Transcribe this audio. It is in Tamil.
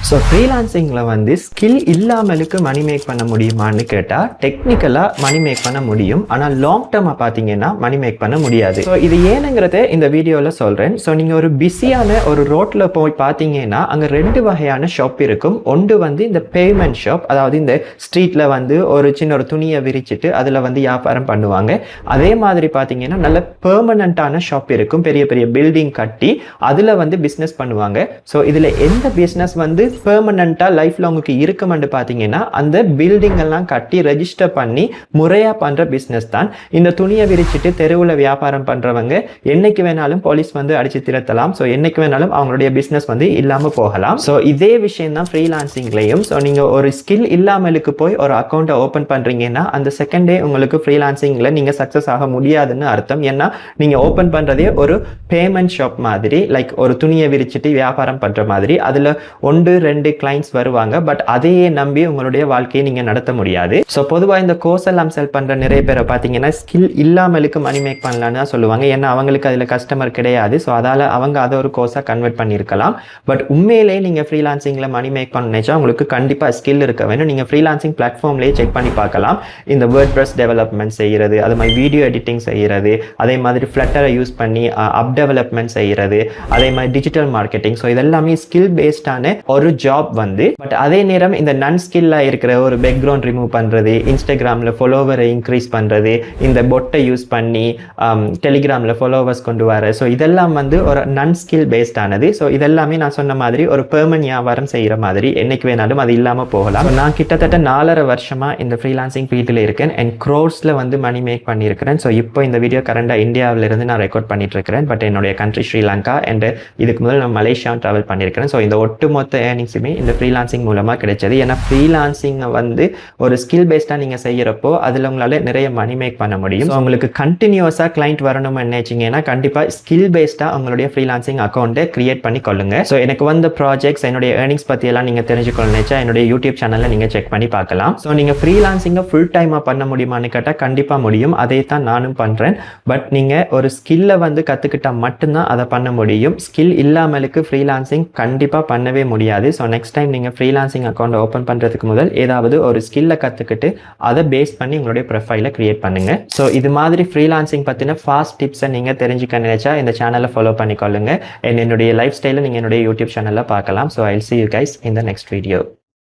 ஸோ ஃப்ரீலான்சிங்கில் வந்து ஸ்கில் இல்லாமலுக்கு மணி மேக் பண்ண முடியுமான்னு கேட்டால் டெக்னிக்கலாக மணி மேக் பண்ண முடியும். ஆனால் லாங் டேர்மாக பார்த்தீங்கன்னா மணி மேக் பண்ண முடியாது. ஸோ இது ஏனுங்கிறத இந்த வீடியோவில் சொல்கிறேன். ஸோ நீங்கள் ஒரு பிஸியான ஒரு ரோட்டில் போய் பார்த்தீங்கன்னா அங்கே 2 வகையான ஷாப் இருக்கும். ஒன்று வந்து இந்த பேமெண்ட் ஷாப், அதாவது இந்த ஸ்ட்ரீட்டில் வந்து ஒரு சின்ன ஒரு துணியை விரிச்சிட்டு அதில் வந்து வியாபாரம் பண்ணுவாங்க. அதே மாதிரி பார்த்தீங்கன்னா நல்ல பெர்மனண்ட்டான ஷாப் இருக்கும், பெரிய பெரிய பில்டிங் கட்டி அதில் வந்து பிஸ்னஸ் பண்ணுவாங்க. ஸோ இதில் எந்த பிஸ்னஸ் வந்து பெர்மனண்டா லைஃப் லாங்குக்கு இருக்குமென்று பார்த்தீங்கன்னா அந்த பில்டிங் எல்லாம் கட்டி ரெஜிஸ்டர் பண்ணி முறையா பண்ற பிசினஸ் தான் இந்த துணியை விரிச்சிட்டு தெருவில் வியாபாரம் பண்றவங்க. என்னைக்கு வேணாலும் போலீஸ் வந்து அடிச்சு திரட்டலாம். ஸோ என்னைக்கு வேணாலும் அவங்களுடைய பிசினஸ் வந்து இல்லாம போகலாம். ஸோ இதே விஷயம் தான் ஃப்ரீலான்சிங்லையும். ஸோ நீங்க ஒரு ஸ்கில் இல்லாமலுக்கு போய் ஒரு அக்கௌண்ட்டை ஓப்பன் பண்றீங்கன்னா அந்த செகண்ட் டே உங்களுக்கு ஃப்ரீலான்சிங்ல நீங்க சக்சஸ் ஆக முடியாதுன்னு அர்த்தம். ஏன்னா நீங்க ஓப்பன் பண்றதே ஒரு பேமெண்ட் ஷாப் மாதிரி, லைக் ஒரு துணியை விரிச்சிட்டு வியாபாரம் பண்ற மாதிரி. அதுல 1-2 கிளைண்ட்ஸ் வருவாங்க, பட் அதையே நம்பி உங்களுடைய வாழ்க்கையை நீங்க நடத்த முடியாது. ஸோ பொதுவாக இந்த கோர்ஸ் எல்லாம் செல் பண்ற நிறைய பேரை பார்த்தீங்கன்னா ஸ்கில் இல்லாமலுக்கு மணி மேக் பண்ணலான்னு தான் சொல்லுவாங்க. ஏன்னா அவங்களுக்கு அதில் கஸ்டமர் கிடையாது. ஸோ அதால அவங்க அதை ஒரு கோர்ஸாக கன்வெர்ட் பண்ணியிருக்கலாம். பட் உண்மையிலேயே நீங்க ஃப்ரீலான்சிங்ல மணி மேக் பண்ணா உங்களுக்கு கண்டிப்பா ஸ்கில் இருக்க வேணும். நீங்க ஃப்ரீலான்சிங் பிளாட்ஃபார்ம்லேயே செக் பண்ணி பார்க்கலாம். இந்த வேர்ட்பிரஸ் டெவலப்மெண்ட் செய்யறது, அது மாதிரி வீடியோ எடிட்டிங் செய்யறது, அதே மாதிரி ஃப்ளட்டரை யூஸ் பண்ணி அப் டெவலப்மெண்ட் செய்யறது, அதே மாதிரி டிஜிட்டல் மார்க்கெட்டிங். ஸோ இதெல்லாமே ஸ்கில் பேஸ்டான ஒரு ஜாப் வந்து. பட் அதே நேரம் இந்த நான் ஸ்கில்லா இருக்கிற ஒரு பேக்ரவுண்ட் ரிமூவ் பண்றது, இன்ஸ்டாகிராம்ல ஃபாலோவரை இன்க்ரீஸ் பண்றது, இந்த பொட்டை யூஸ் பண்ணி டெலிகிராம்ல ஃபாலோவர்ஸ் கொண்டு வர, ஸோ இதெல்லாம் வந்து ஒரு நான் ஸ்கில் பேஸ்டானது. ஸோ இதெல்லாமே நான் சொன்ன மாதிரி ஒரு பெர்மனன்ட் வியாபாரம் செய்யற மாதிரி, என்னைக்கு வேணாலும் அது இல்லாம போகலாம். நான் கிட்டத்தட்ட 4.5 வருஷமா இந்த ஃப்ரீலான்சிங் ஃபீல்டில் இருக்கேன் அண்ட் க்ரோர்ஸ்ல வந்து மணி மேக் பண்ணியிருக்கிறேன். ஸோ இப்போ இந்த வீடியோ கரண்டா இந்தியாவில இருந்து நான் ரெக்கார்ட் பண்ணிட்டு இருக்கிறேன். பட் என்னுடைய கண்ட்ரி ஸ்ரீலங்கா அண்ட் இதுக்கு முதல் நான் மலேசியா டிராவல் பண்ணியிருக்கிறேன். ஸோ இந்த ஒட்டுமொத்த ஏர்னிங்ஸுமே இந்த ஃப்ரீலான்சிங் மூலமாக கிடைச்சது. ஏன்னா ஃப்ரீலான்சிங்கை வந்து ஒரு ஸ்கில் பேஸ்டாக நீங்கள் செய்கிறப்போ அதில் உங்களால் நிறைய மணி மேக் பண்ண முடியும். ஸோ உங்களுக்கு கண்டினியூஸாக கிளைண்ட் வரணும்னு நினைச்சிங்கன்னா கண்டிப்பாக ஸ்கில் பேஸ்டாக உங்களுடைய ஃப்ரீலான்சிங் அக்கௌண்ட்டை கிரியேட் பண்ணி கொள்ளுங்க. ஸோ எனக்கு வந்த ப்ராஜெக்ட்ஸ், என்னுடைய ஏர்னிங்ஸ் பற்றியெல்லாம் நீங்கள் தெரிஞ்சுக்கொள்ள நினைச்சா என்னுடைய யூடியூப் சேனலில் நீங்கள் செக் பண்ணி பார்க்கலாம். ஸோ நீங்கள் ஃப்ரீலான்சிங்கை ஃபுல் டைமாக பண்ண முடியுமான்னு கேட்டால் கண்டிப்பாக முடியும். அதை தான் நானும் பண்ணுறேன். பட் நீங்கள் ஒரு ஸ்கில்லை வந்து கற்றுக்கிட்டால் மட்டும்தான் அதை பண்ண முடியும். ஸ்கில் இல்லாமலுக்கு ஃப்ரீலான்சிங் கண்டிப்பாக பண்ணவே முடியாது. ஸோ நெக்ஸ்ட் டைம் நீங்கள் ஃப்ரீலான்சிங் அக்கௌண்ட் ஓப்பன் பண்ணுறதுக்கு முதல் ஏதாவது ஒரு ஸ்கில்லை கற்றுக்கிட்டு அதை பேஸ் பண்ணி உங்களுடைய ப்ரொஃபைலை கிரியேட் பண்ணுங்க. ஸோ இது மாதிரி ஃப்ரீலான்சிங் பற்றின ஃபாஸ்ட் டிப்ஸை நீங்கள் தெரிஞ்சுக்க நினைச்சா இந்த சேனலை ஃபாலோ பண்ணிக்கொள்ளுங்க. என்னுடைய லைஃப் ஸ்டைலை நீங்கள் என்னுடைய யூடியூப் சேனலில் பார்க்கலாம். So I will see you guys in the next video.